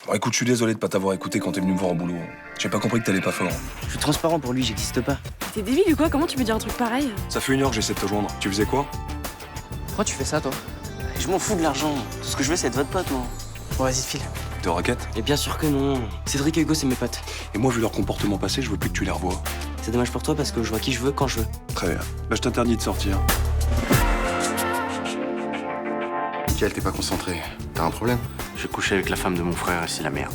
Bon, écoute, je suis désolé de pas t'avoir écouté quand t'es venu me voir au boulot. J'ai pas compris que t'allais pas fort. Je suis transparent pour lui, j'existe pas. T'es débile ou quoi? Comment tu peux dire un truc pareil? Ça fait 1 heure que j'essaie de te joindre. Tu faisais quoi? Pourquoi tu fais ça, toi? Je m'en fous de l'argent. Tout ce que je veux, c'est être votre pote, moi. Bon, vas-y, file. T'es au raquette? Et bien sûr que non. Cédric et Hugo, c'est mes potes. Et moi, vu leur comportement passé, je veux plus que tu les revois. C'est dommage pour toi parce que je vois qui je veux quand je veux. Très bien. Là, je t'interdis de sortir. Mickaël, t'es pas concentré. T'as un problème? Je couchais avec la femme de mon frère et c'est la merde.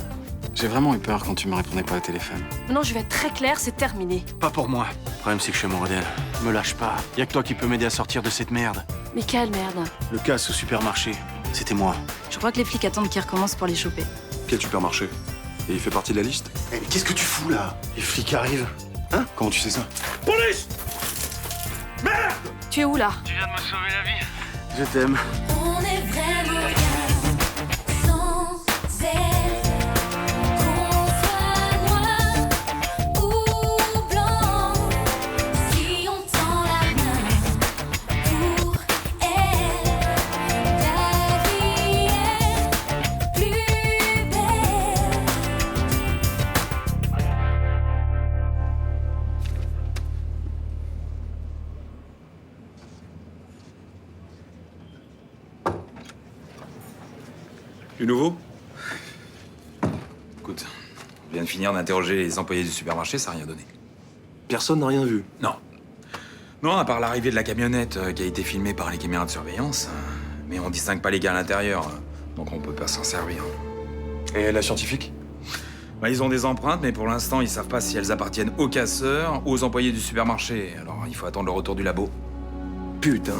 J'ai vraiment eu peur quand tu me répondais pas au téléphone. Non, je vais être très claire, c'est terminé. Pas pour moi. Le problème, c'est que je suis amoureux d'elle. Me lâche pas. Y a que toi qui peux m'aider à sortir de cette merde. Mais quelle merde. Le casse au supermarché, c'était moi. Je crois que les flics attendent qu'ils recommencent pour les choper. Quel supermarché? Et il fait partie de la liste? Eh, mais qu'est-ce que tu fous là? Les flics arrivent. Hein? Comment tu sais ça? Police! Tu es où là? Tu viens de me sauver la vie. Je t'aime. On est vraiment bien sans elle. Qu'on soit noir ou blanc, si on tend la main pour elle, la vie est plus belle. Du nouveau? Écoute, je viens de finir d'interroger les employés du supermarché, ça n'a rien donné. Personne n'a rien vu. Non. Non, à part l'arrivée de la camionnette qui a été filmée par les caméras de surveillance. Mais on distingue pas les gars à l'intérieur, donc on peut pas s'en servir. Et la scientifique? Bah, ils ont des empreintes, mais pour l'instant, ils savent pas si elles appartiennent aux casseurs ou aux employés du supermarché. Alors il faut attendre le retour du labo. Putain.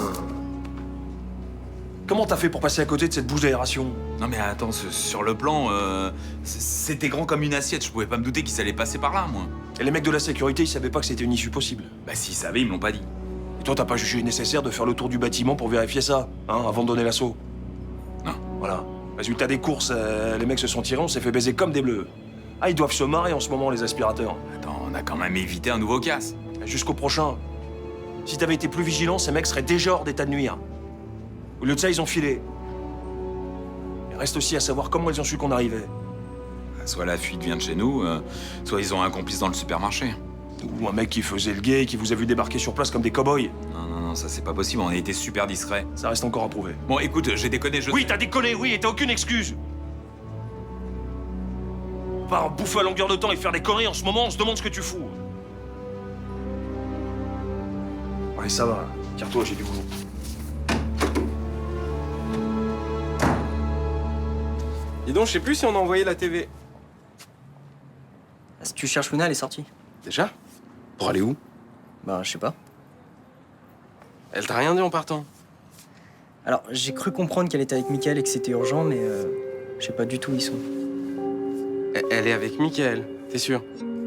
Comment t'as fait pour passer à côté de cette bouche d'aération? Non mais attends, sur le plan, c'était grand comme une assiette. Je pouvais pas me douter qu'ils allaient passer par là, moi. Et les mecs de la sécurité, ils savaient pas que c'était une issue possible. Bah s'ils savaient, ils me l'ont pas dit. Et toi, t'as pas jugé nécessaire de faire le tour du bâtiment pour vérifier ça, hein, avant de donner l'assaut? Non. Voilà. Résultat des courses, les mecs se sont tirés, on s'est fait baiser comme des bleus. Ah, ils doivent se marrer en ce moment, les aspirateurs. Attends, on a quand même évité un nouveau casse. Jusqu'au prochain. Si t'avais été plus vigilant, ces mecs seraient déjà hors d'état de nuire. Au lieu de ça, ils ont filé. Il reste aussi à savoir comment ils ont su qu'on arrivait. Soit la fuite vient de chez nous, soit ils ont un complice dans le supermarché. Ou un mec qui faisait le gay, qui vous a vu débarquer sur place comme des cow-boys. Non, ça c'est pas possible, on a été super discrets. Ça reste encore à prouver. Bon, écoute, j'ai déconné, je... Oui, t'as déconné, oui, et t'as aucune excuse. Pas en bouffer à longueur de temps et faire des conneries en ce moment, on se demande ce que tu fous. Allez, ça va. Tire-toi, j'ai du boulot. Dis donc, je sais plus si on a envoyé la TV. Si tu cherches Luna, elle est sortie. Déjà? Pour aller où? Bah, je sais pas. Elle t'a rien dit en partant? Alors, j'ai cru comprendre qu'elle était avec Mickaël et que c'était urgent, mais je sais pas du tout où ils sont. Elle est avec Mickaël, t'es sûr?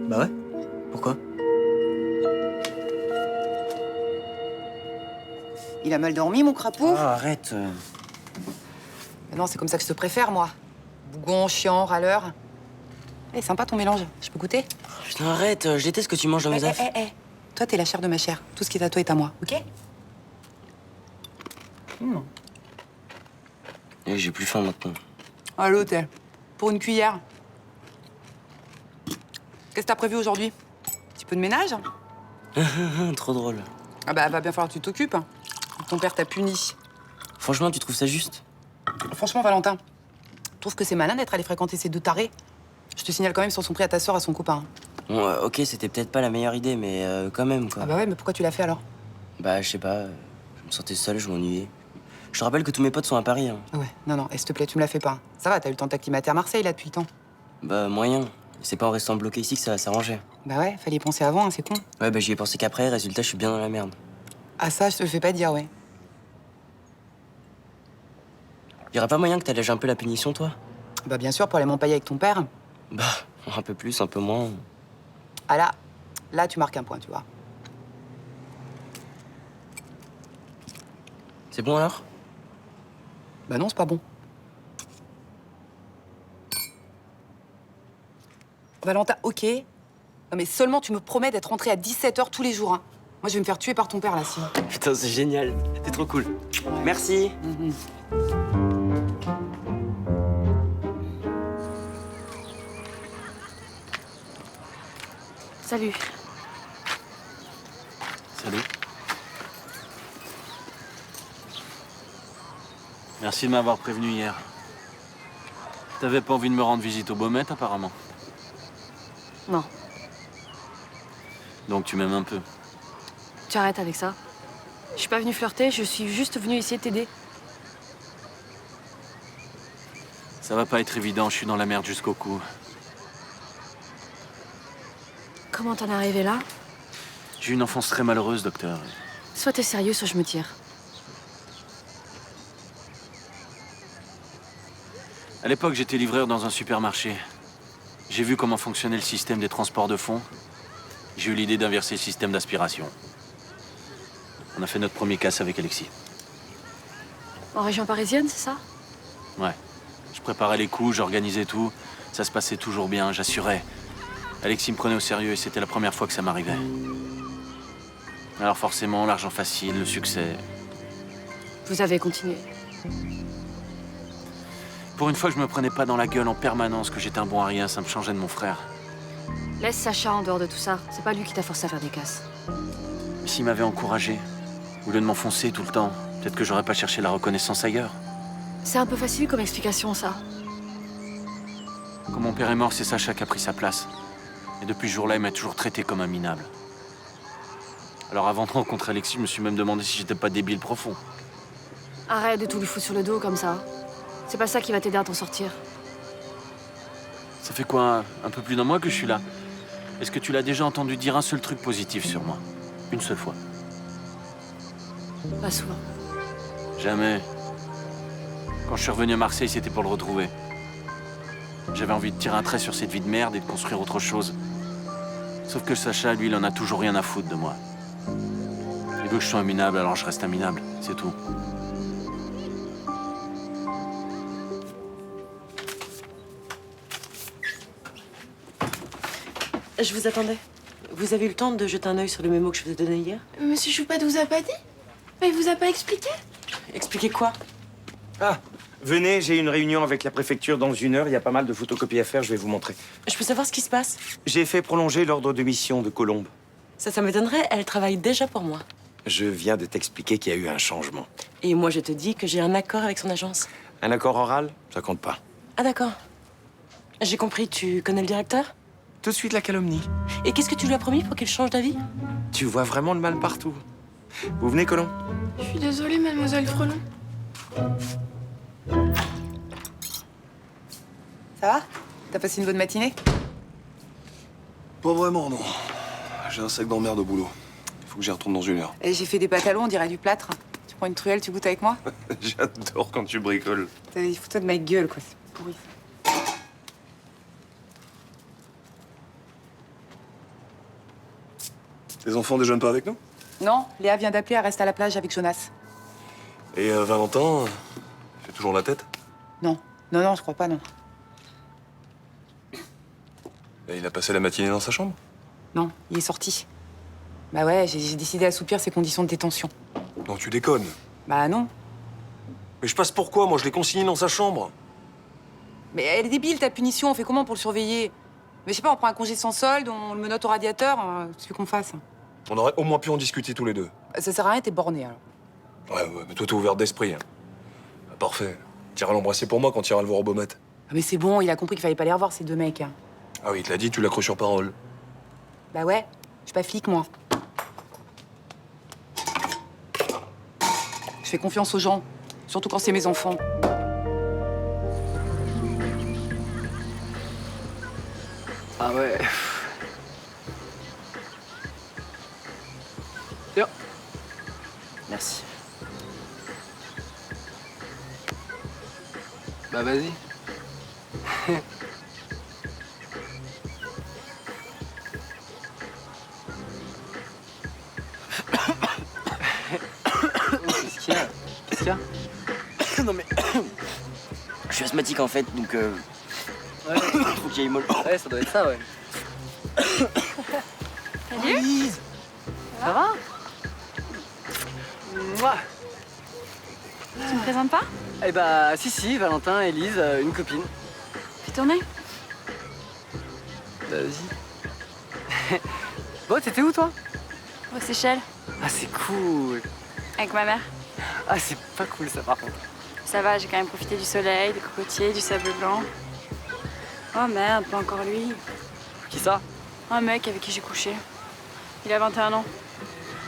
Bah ouais. Pourquoi? Il a mal dormi, mon crapaud? Ah, arrête. Non, c'est comme ça que je te préfère, moi. Bougon, chiant, râleur. Eh, sympa ton mélange. Je peux goûter? Putain, arrête, je déteste que tu manges dans mes affaires. Toi, t'es la chair de ma chair. Tout ce qui est à toi est à moi, ok? Et j'ai plus faim maintenant. À l'hôtel. Pour une cuillère. Qu'est-ce que t'as prévu aujourd'hui? Petit peu de ménage? Trop drôle. Ah bah, va bien falloir que tu t'occupes. Ton père t'a puni. Franchement, tu trouves ça juste? Franchement, Valentin, je trouve que c'est malin d'être allé fréquenter ces deux tarés. Je te signale quand même sur son prix à ta sœur, à son copain. Bon, ok, c'était peut-être pas la meilleure idée, mais quand même, quoi. Ah bah ouais, mais pourquoi tu l'as fait alors? Bah, je sais pas, je me sentais seul, je m'ennuyais. Je te rappelle que tous mes potes sont à Paris, hein. Ah ouais, non, s'il te plaît, tu me la fais pas. Ça va, t'as eu le temps de t'acclimater à Marseille, là, depuis le temps. Bah, moyen. C'est pas en restant bloqué ici que ça va s'arranger. Bah ouais, fallait y penser avant, hein, c'est con. Ouais, bah, j'y ai pensé qu'après, résultat, je suis bien dans la merde. Ah ça, je te le fais pas dire, ouais. Y'aurait pas moyen que t'allèges un peu la punition, toi? Bah bien sûr, pour aller m'empailler avec ton père. Bah, un peu plus, un peu moins. Ah là, tu marques un point, tu vois. C'est bon alors? Bah non, c'est pas bon. Valentin, ok. Non mais seulement tu me promets d'être rentré à 17h tous les jours, hein. Moi, je vais me faire tuer par ton père, là, si. Putain, c'est génial. T'es trop cool. Merci. Salut. Salut. Merci de m'avoir prévenu hier. T'avais pas envie de me rendre visite au Baumette, apparemment. Non, Donc tu m'aimes un peu. tu arrêtes avec ça. Je suis pas venue flirter, je suis juste venue essayer de t'aider. Ça va pas être évident, je suis dans la merde jusqu'au cou. Comment t'en es arrivé là? J'ai eu une enfance très malheureuse, docteur. Soit t'es sérieux, soit je me tire. À l'époque, j'étais livreur dans un supermarché. J'ai vu comment fonctionnait le système des transports de fonds. J'ai eu l'idée d'inverser le système d'aspiration. On a fait notre premier casse avec Alexis. En région parisienne, c'est ça? Ouais. Je préparais les coups, j'organisais tout. Ça se passait toujours bien, j'assurais. Alexis me prenait au sérieux et c'était la première fois que ça m'arrivait. Alors forcément, l'argent facile, le succès. Vous avez continué. Pour une fois, je me prenais pas dans la gueule en permanence que j'étais un bon à rien, ça me changeait de mon frère. Laisse Sacha en dehors de tout ça. C'est pas lui qui t'a forcé à faire des casses. S'il m'avait encouragé, au lieu de m'enfoncer tout le temps, peut-être que j'aurais pas cherché la reconnaissance ailleurs. C'est un peu facile comme explication, ça. Quand mon père est mort, c'est Sacha qui a pris sa place. Et depuis ce jour-là, il m'a toujours traité comme un minable. Alors avant de rencontrer Alexis, je me suis même demandé si j'étais pas débile profond. Arrête de tout lui foutre sur le dos comme ça. C'est pas ça qui va t'aider à t'en sortir. Ça fait quoi, un peu plus d'un mois que je suis là? Est-ce que tu l'as déjà entendu dire un seul truc positif sur moi? Une seule fois? Pas souvent. Jamais. Quand je suis revenu à Marseille, c'était pour le retrouver. J'avais envie de tirer un trait sur cette vie de merde et de construire autre chose. Sauf que Sacha, lui, il en a toujours rien à foutre de moi. Il veut que je sois un minable, alors je reste un minable, c'est tout. Je vous attendais. Vous avez eu le temps de jeter un œil sur le mémo que je vous ai donné hier? Monsieur Choupat vous a pas dit? Il vous a pas expliqué? Expliquez quoi? Ah, venez, j'ai une réunion avec la préfecture dans 1 heure. Il y a pas mal de photocopies à faire, je vais vous montrer. Je peux savoir ce qui se passe? J'ai fait prolonger l'ordre de mission de Colombe. Ça m'étonnerait, elle travaille déjà pour moi. Je viens de t'expliquer qu'il y a eu un changement. Et moi, je te dis que j'ai un accord avec son agence. Un accord oral, ça compte pas. Ah d'accord. J'ai compris, tu connais le directeur? Tout de suite la calomnie. Et qu'est-ce que tu lui as promis pour qu'il change d'avis? Tu vois vraiment le mal partout. Vous venez, Colombe? Je suis désolée, mademoiselle Frelon. Ça va? T'as passé une bonne matinée? Pas vraiment, non. J'ai un sac d'emmerde au boulot. Il faut que j'y retourne dans 1 heure. Et j'ai fait des pantalons, on dirait du plâtre. Tu prends une truelle, tu goûtes avec moi? J'adore quand tu bricoles. T'as des photos de ma gueule, quoi. C'est pourri. Les enfants déjeunent pas avec nous? Non, Léa vient d'appeler, elle reste à la plage avec Jonas. Et Valentin, il fait toujours la tête? Non, non, je crois pas, non. Et il a passé la matinée dans sa chambre? Non, il est sorti. Bah ouais, j'ai décidé d'assouplir ses conditions de détention. Non, tu déconnes. Bah non. Mais je passe pourquoi? Moi, je l'ai consigné dans sa chambre. Mais elle est débile, ta punition, on fait comment pour le surveiller? Mais je sais pas, on prend un congé sans solde, on le menotte au radiateur, qu'est-ce que tu veux qu'on fasse? On aurait au moins pu en discuter tous les deux. Ça sert à rien, t'es borné, alors. Ouais, mais toi, t'es ouvert d'esprit. Hein. Ah, parfait. T'iras l'embrasser pour moi quand t'iras le voir au Baumette. Ah, mais c'est bon, il a compris qu'il fallait pas les revoir, ces deux mecs. Hein. Ah oui, il te l'a dit, tu l'as cru sur parole. Bah ouais, je suis pas flic, moi. Je fais confiance aux gens, surtout quand c'est mes enfants. Ah ouais. Bien. Merci. Bah vas-y. Qu'est-ce qu'il y a? Qu'est-ce qu'il y a? Non mais... Je suis asthmatique en fait, donc Ouais. faut qu'il y ait mollo. Ouais, ça doit être ça, ouais. Salut. Ça va? Mouah. Tu me présentes pas? Eh bah, si, Valentin, Élise, une copine. Fais tourner. Bah, vas-y. Bon, t'étais où, toi? Aux Seychelles, Ah, c'est cool. avec ma mère. Ah, c'est pas cool, ça, par contre. Ça va, j'ai quand même profité du soleil, des cocotiers, du sable blanc. Oh merde, pas encore lui. Qui ça? Un mec avec qui j'ai couché. Il a 21 ans.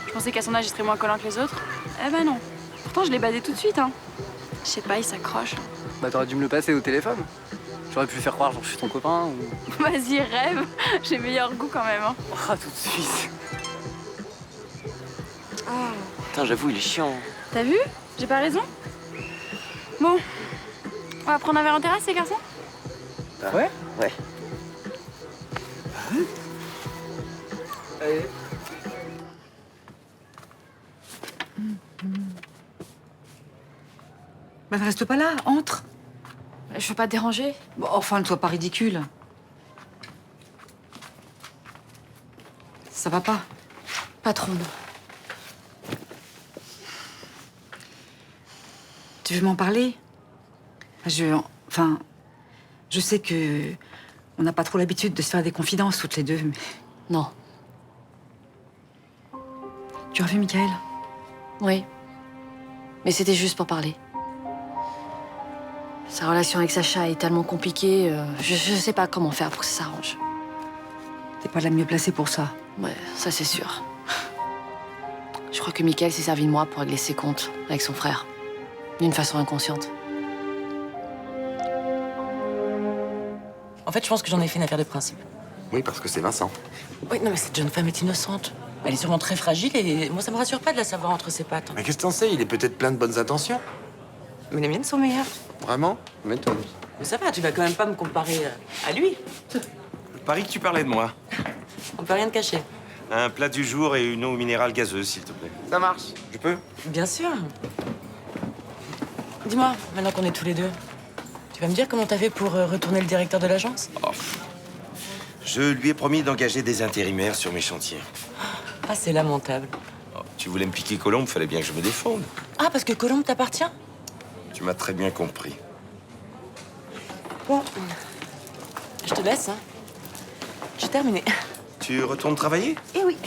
Je pensais qu'à son âge, il serait moins collant que les autres. Eh ben non. Pourtant, je l'ai badé tout de suite, hein. Je sais pas, il s'accroche. Bah, t'aurais dû me le passer au téléphone. J'aurais pu faire croire, genre, je suis ton copain ou... Vas-y, rêve. J'ai meilleur goût quand même, hein. Ah, tout de suite. Putain, j'avoue, il est chiant. T'as vu? J'ai pas raison? Bon. On va prendre un verre en terrasse, les garçons? Ouais? Ouais. Allez. Bah, ne reste pas là, entre. Je veux pas te déranger. Bon, enfin, ne sois pas ridicule. Ça va pas? Pas trop, non. Tu veux m'en parler? Enfin, je sais que on n'a pas trop l'habitude de se faire des confidences toutes les deux, mais... Non. Tu as revu Michael? Oui. Mais c'était juste pour parler. Sa relation avec Sacha est tellement compliquée, je sais pas comment faire pour que ça s'arrange. T'es pas la mieux placée pour ça. Ouais, ça c'est sûr. Je crois que Michael s'est servi de moi pour régler ses comptes avec son frère. D'une façon inconsciente. En fait, je pense que j'en ai fait une affaire de principe. Oui, parce que c'est Vincent. Oui, non, mais cette jeune femme est innocente. Elle est sûrement très fragile et moi, ça me rassure pas de la savoir entre ses pattes. Mais qu'est-ce que t'en sais? Il est peut-être plein de bonnes intentions. Mais les miennes sont meilleures. Vraiment? M'étonne. Mais ça va, tu vas quand même pas me comparer à lui. Je parie que tu parlais de moi. On peut rien te cacher. Un plat du jour et une eau minérale gazeuse, s'il te plaît. Ça marche. Je peux? Bien sûr. Dis-moi, maintenant qu'on est tous les deux, tu vas me dire comment t'as fait pour retourner le directeur de l'agence? Je lui ai promis d'engager des intérimaires sur mes chantiers. Ah, c'est lamentable. Tu voulais me piquer Colombe, fallait bien que je me défende. Ah, parce que Colombe t'appartient? Tu m'as très bien compris. Bon, je te laisse, hein. J'ai terminé. Tu retournes travailler? Eh oui.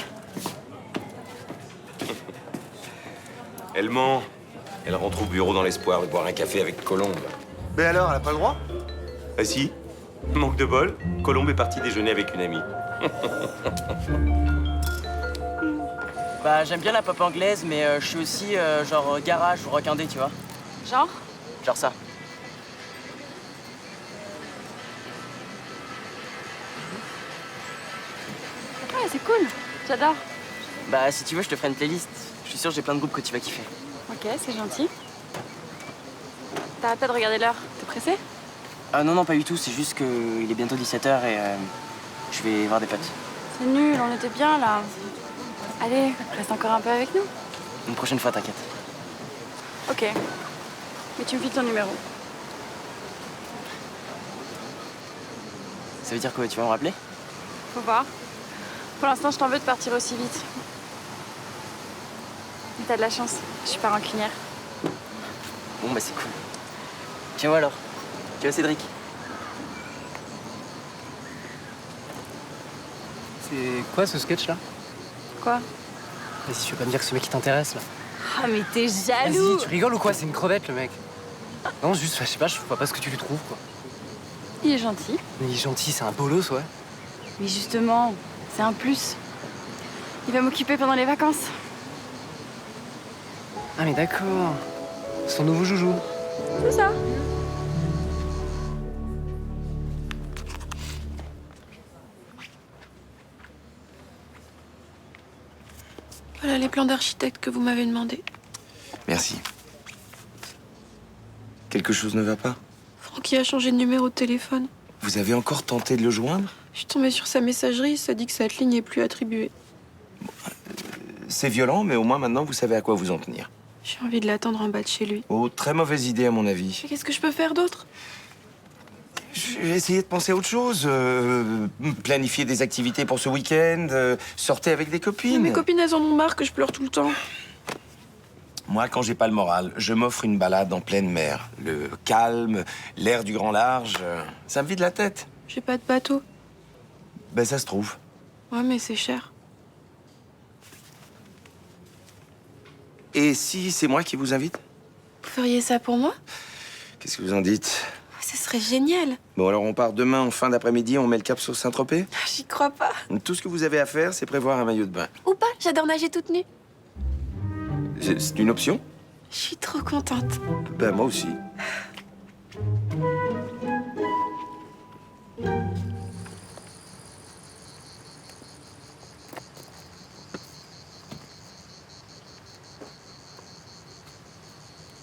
Elle ment. Elle rentre au bureau dans l'espoir de boire un café avec Colombe. Mais alors, elle a pas le droit? Ah si, manque de bol, Colombe est partie déjeuner avec une amie. Bah, j'aime bien la pop anglaise, mais je suis aussi genre garage ou rock indé, tu vois. Genre? Genre ça. Ouais, c'est cool. J'adore. Bah, si tu veux, je te ferai une playlist. Je suis sûr que j'ai plein de groupes que tu vas kiffer. Ok, c'est gentil. T'arrêtes pas de regarder l'heure. T'es pressé? Ah non, non, pas du tout. C'est juste qu'il est bientôt 17h et je vais voir des potes. C'est nul, on était bien là. Allez, reste encore un peu avec nous. Une prochaine fois, t'inquiète. Ok. Mais tu me files ton numéro. Ça veut dire quoi? Tu vas me rappeler? Faut voir. Pour l'instant, je t'en veux de partir aussi vite. Mais t'as de la chance. Je suis pas rancunière. Bon, bah c'est cool. Tiens-moi alors. Tu vois, Cédric? C'est quoi ce sketch là? Quoi? Vas-y, tu veux pas me dire que ce mec qui t'intéresse là? Ah, mais t'es jaloux! Vas-y, tu rigoles ou quoi? C'est une crevette le mec. Non, juste, je sais pas, je vois pas ce que tu lui trouves quoi. Il est gentil. Mais il est gentil, c'est un bolos, ouais. Mais justement, c'est un plus. Il va m'occuper pendant les vacances. Ah, mais d'accord. C'est ton nouveau joujou. C'est ça. Voilà les plans d'architecte que vous m'avez demandé. Merci. Quelque chose ne va pas? Francky a changé de numéro de téléphone. Vous avez encore tenté de le joindre? Je suis tombée sur sa messagerie, ça dit que cette ligne n'est plus attribuée. C'est violent, mais au moins maintenant vous savez à quoi vous en tenir. J'ai envie de l'attendre en bas de chez lui. Oh, très mauvaise idée à mon avis. Mais qu'est-ce que je peux faire d'autre? Je vais essayer de penser à autre chose. Planifier des activités pour ce week-end. Sortez avec des copines. Mes copines, elles en ont marre que je pleure tout le temps. Moi, quand j'ai pas le moral, je m'offre une balade en pleine mer. Le calme, l'air du grand large, ça me vide la tête. J'ai pas de bateau. Ben, ça se trouve. Ouais, mais c'est cher. Et si c'est moi qui vous invite? Vous feriez ça pour moi? Qu'est-ce que vous en dites? Ce serait génial. Bon, alors on part demain en fin d'après-midi, on met le cap sur Saint-Tropez? J'y crois pas. Tout ce que vous avez à faire, c'est prévoir un maillot de bain. Ou pas, j'adore nager toute nue. C'est une option? Je suis trop contente. Ben, moi aussi.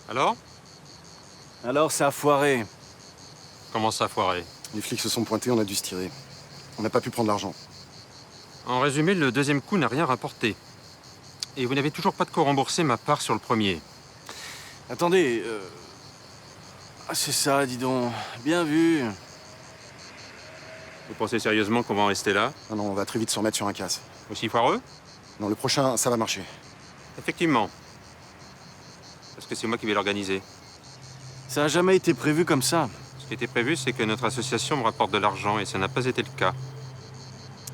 Alors? Alors, ça a foiré. Comment ça, foiré? Les flics se sont pointés, on a dû se tirer. On n'a pas pu prendre l'argent. En résumé, le deuxième coup n'a rien rapporté. Et vous n'avez toujours pas de quoi rembourser ma part sur le premier. Attendez, Ah, c'est ça, dis donc. Bien vu. Vous pensez sérieusement qu'on va en rester là? Non, non, on va très vite se remettre sur un casse. Aussi foireux? Non, le prochain, ça va marcher. Effectivement. Parce que c'est moi qui vais l'organiser. Ça a jamais été prévu comme ça. Ce qui était prévu, c'est que notre association me rapporte de l'argent et ça n'a pas été le cas.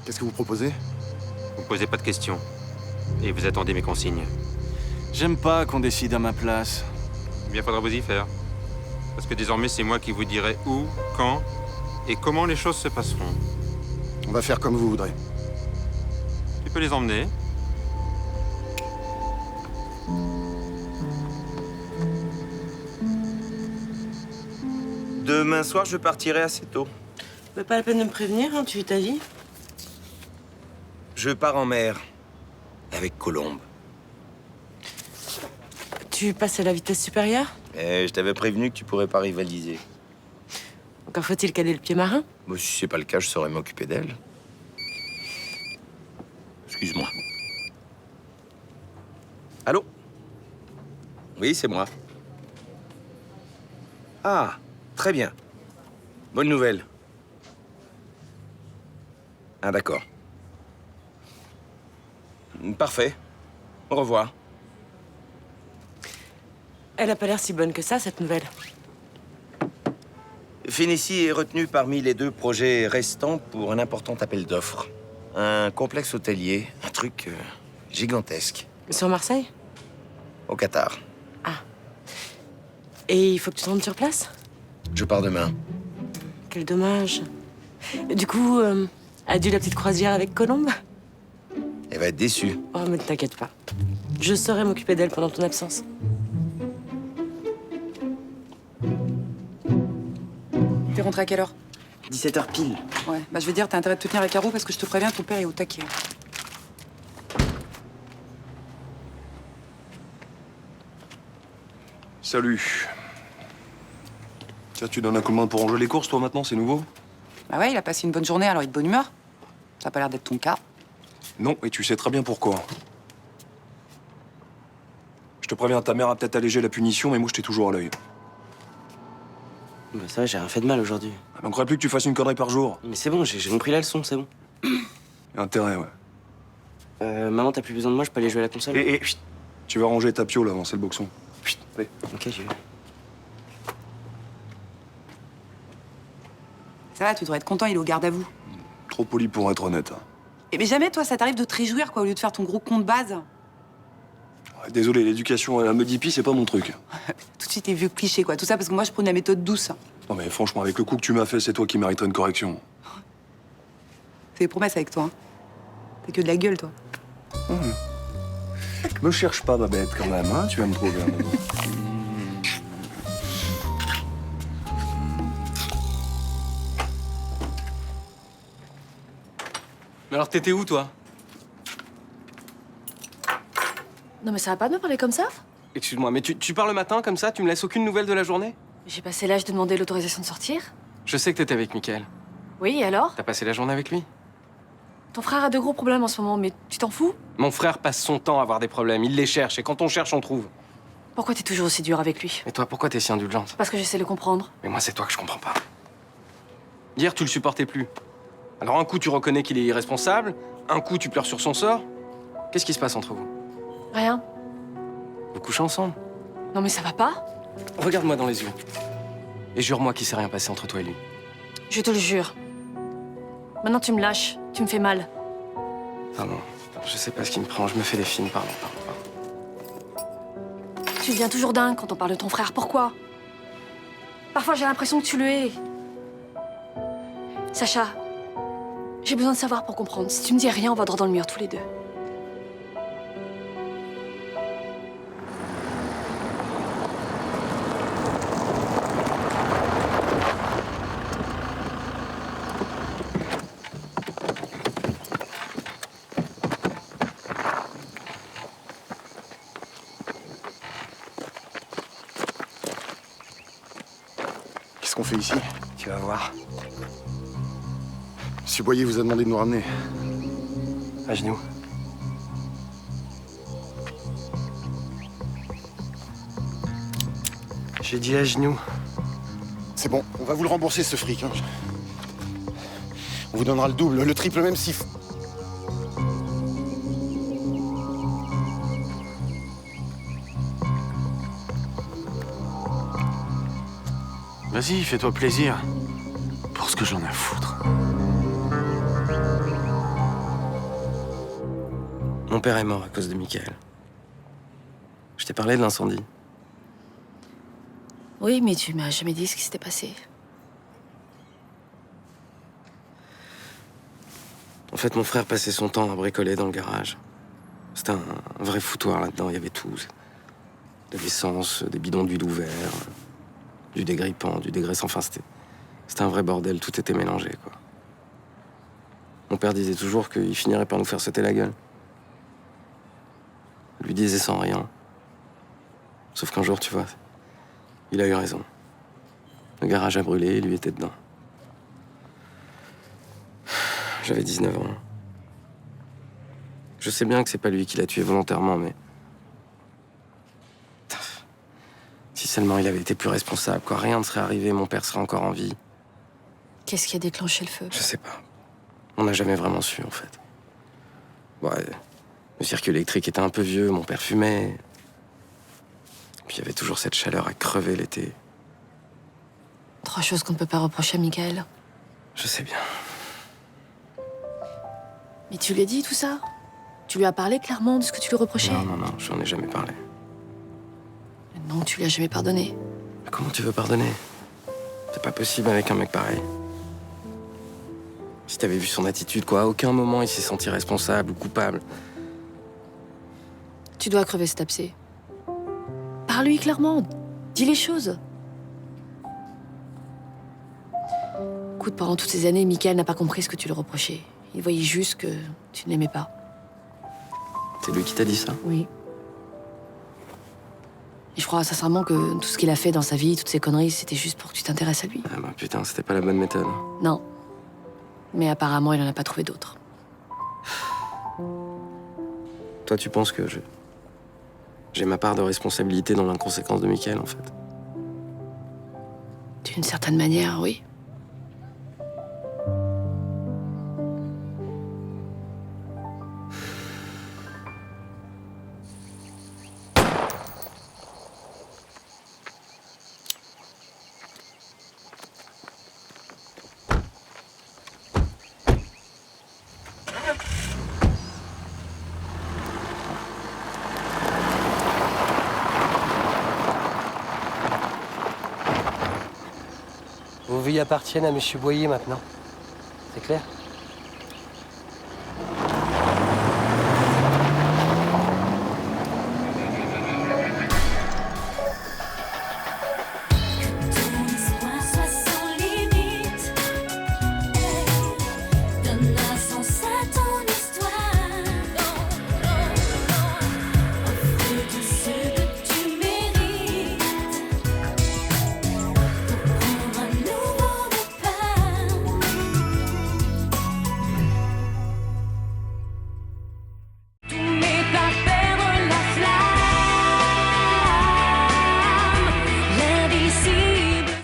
Qu'est-ce que vous proposez? Vous ne posez pas de questions. Et vous attendez mes consignes. J'aime pas qu'on décide à ma place. Eh bien, faudra vous y faire. Parce que désormais, c'est moi qui vous dirai où, quand et comment les choses se passeront. On va faire comme vous voudrez. Tu peux les emmener. Demain soir, je partirai assez tôt. Pas la peine de me prévenir, hein, tu vis ta vie. Je pars en mer. Avec Colombe. Tu passes à la vitesse supérieure? Je t'avais prévenu que tu pourrais pas rivaliser. Encore faut-il caler le pied marin? Bon, si c'est pas le cas, je saurais m'occuper d'elle. Excuse-moi. Allô? Oui, c'est moi. Ah, très bien. Bonne nouvelle. Ah, d'accord. Parfait. Au revoir. Elle a pas l'air si bonne que ça, cette nouvelle. Phénicie est retenue parmi les 2 projets restants pour un important appel d'offres. Un complexe hôtelier, un truc gigantesque. Sur Marseille? Au Qatar. Et il faut que tu te rendes sur place? Je pars demain. Quel dommage. Du coup, adieu la petite croisière avec Colombe? Elle va être déçue. Oh, mais ne t'inquiète pas. Je saurai m'occuper d'elle pendant ton absence. T'es rentré à quelle heure? 17h pile. Ouais, bah je vais dire, t'as intérêt de te tenir à carreau parce que je te préviens, ton père est au taquet. Salut. Tiens, tu donnes un coup de main pour ranger les courses, toi, maintenant, c'est nouveau? Bah ouais, il a passé une bonne journée, alors il est de bonne humeur. Ça a pas l'air d'être ton cas. Non, et tu sais très bien pourquoi. Je te préviens, ta mère a peut-être allégé la punition, mais moi, je t'ai toujours à l'œil. Bah ça va, j'ai rien fait de mal aujourd'hui. Il manquerait plus que tu fasses une connerie par jour. Mais c'est bon, j'ai compris la leçon, c'est bon. Intérêt, ouais. Maman, t'as plus besoin de moi, je peux aller jouer à la console? Chut, tu vas ranger ta piole avant, c'est le boxon. Chut, allez. Ok, j'y vais. Ça va, tu devrais être content, il est au garde à vous. Trop poli pour être honnête. Hein. Et mais jamais, toi, ça t'arrive de te réjouir, quoi, au lieu de faire ton gros con de base. Ouais, désolé, l'éducation à la Modipi, c'est pas mon truc. Tout de suite, tes vieux clichés, quoi. Tout ça parce que moi, je prône la méthode douce. Non, mais franchement, avec le coup que tu m'as fait, c'est toi qui mériterais une correction. Fais des promesses avec toi, hein. T'as que de la gueule, toi. Me cherche pas, ma bête, quand même, hein. Tu vas me trouver un moment. Mais alors, t'étais où, toi? Non mais ça va pas de me parler comme ça? Excuse-moi, mais tu pars le matin comme ça? Tu me laisses aucune nouvelle de la journée? J'ai passé l'âge de demander l'autorisation de sortir. Je sais que t'étais avec Mickaël. Oui, et alors? T'as passé la journée avec lui? Ton frère a de gros problèmes en ce moment, mais tu t'en fous? Mon frère passe son temps à avoir des problèmes. Il les cherche, et quand on cherche, on trouve. Pourquoi t'es toujours aussi dur avec lui? Et toi, pourquoi t'es si indulgente? Parce que j'essaie de le comprendre. Mais moi, c'est toi que je comprends pas. Hier, tu le supportais plus. Alors, un coup, tu reconnais qu'il est irresponsable. Un coup, tu pleures sur son sort. Qu'est-ce qui se passe entre vous? Rien. Vous couchez ensemble? Non mais ça va pas? Regarde-moi dans les yeux. Et jure-moi qu'il s'est rien passé entre toi et lui. Je te le jure. Maintenant tu me lâches, tu me fais mal. Pardon. Je sais pas ce qui me prend. Je me fais des films, pardon. Tu deviens toujours dingue quand on parle de ton frère. Pourquoi? Parfois, j'ai l'impression que tu le hais. Sacha, j'ai besoin de savoir pour comprendre. Si tu me dis rien, on va droit dans le mur tous les deux. Qu'est-ce qu'on fait ici? Tu vas voir. Monsieur Boyer vous a demandé de nous ramener. À genoux. J'ai dit à genoux. C'est bon, on va vous le rembourser ce fric. Hein. On vous donnera le double, le triple même si... Vas-y, fais-toi plaisir. Pour ce que j'en ai à foutre. Mon père est mort à cause de Michael. Je t'ai parlé de l'incendie. Oui, mais tu m'as jamais dit ce qui s'était passé. En fait, mon frère passait son temps à bricoler dans le garage. C'était un vrai foutoir là-dedans, il y avait tout. De l'essence, des bidons d'huile ouverts, du dégrippant, du dégraissant, enfin c'était un vrai bordel, tout était mélangé, quoi. Mon père disait toujours qu'il finirait par nous faire sauter la gueule. Je lui disais sans rien. Sauf qu'un jour, tu vois, il a eu raison. Le garage a brûlé, lui était dedans. J'avais 19 ans. Je sais bien que c'est pas lui qui l'a tué volontairement, mais... Si seulement il avait été plus responsable, quoi. Rien ne serait arrivé, mon père serait encore en vie. Qu'est-ce qui a déclenché le feu? Je sais pas. On n'a jamais vraiment su, en fait. Ouais, le circuit électrique était un peu vieux, mon père fumait. Puis il y avait toujours cette chaleur à crever l'été. 3 choses qu'on ne peut pas reprocher à Michael. Je sais bien. Mais tu lui as dit tout ça? Tu lui as parlé clairement de ce que tu lui reprochais? Non, j'en ai jamais parlé. Non, tu lui as jamais pardonné. Mais comment tu veux pardonner? C'est pas possible avec un mec pareil. Si t'avais vu son attitude, quoi, à aucun moment il s'est senti responsable ou coupable. Tu dois crever cet abcès. Parle-lui clairement. Dis les choses. Écoute, pendant toutes ces années, Michael n'a pas compris ce que tu lui reprochais. Il voyait juste que tu ne l'aimais pas. C'est lui qui t'a dit ça? Oui. Et je crois sincèrement que tout ce qu'il a fait dans sa vie, toutes ces conneries, c'était juste pour que tu t'intéresses à lui. Ah bah putain, c'était pas la bonne méthode. Non. Mais apparemment, il n'en a pas trouvé d'autres. Toi, tu penses que j'ai ma part de responsabilité dans l'inconséquence de Michael, en fait? D'une certaine manière, oui. Vos vies appartiennent à Monsieur Boyer maintenant. C'est clair?